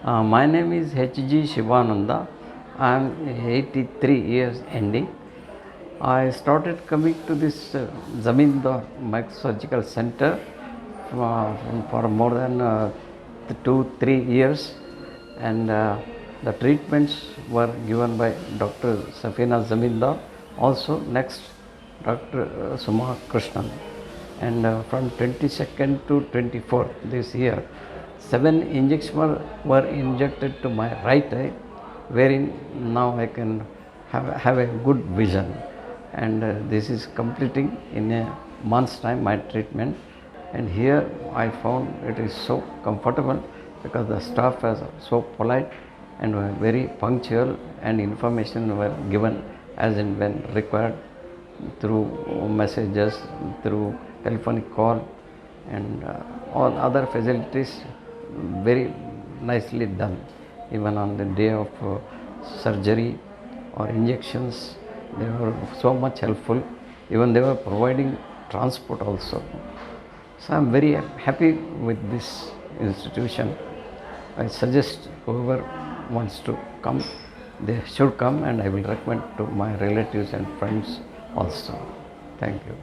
My name is H.G. Shivananda. I am 83 years ending. I started coming to this Zamindar Microsurgical Center for more than 2-3 years, and the treatments were given by Dr. Safina Zamindar, also next Dr. Suma Krishnan. And from 22nd to 24th this year, 7 injections were injected to my right eye, wherein now I can have a good vision. And this is completing in a month's time my treatment. And here I found it is so comfortable because the staff was so polite and were very punctual, and information were given as and when required through messages, through telephonic call, and all other facilities very nicely done. Even on the day of surgery or injections, they were so much helpful. Even they were providing transport also. So I am very happy with this institution. I suggest whoever wants to come, they should come, and I will recommend to my relatives and friends also. Thank you.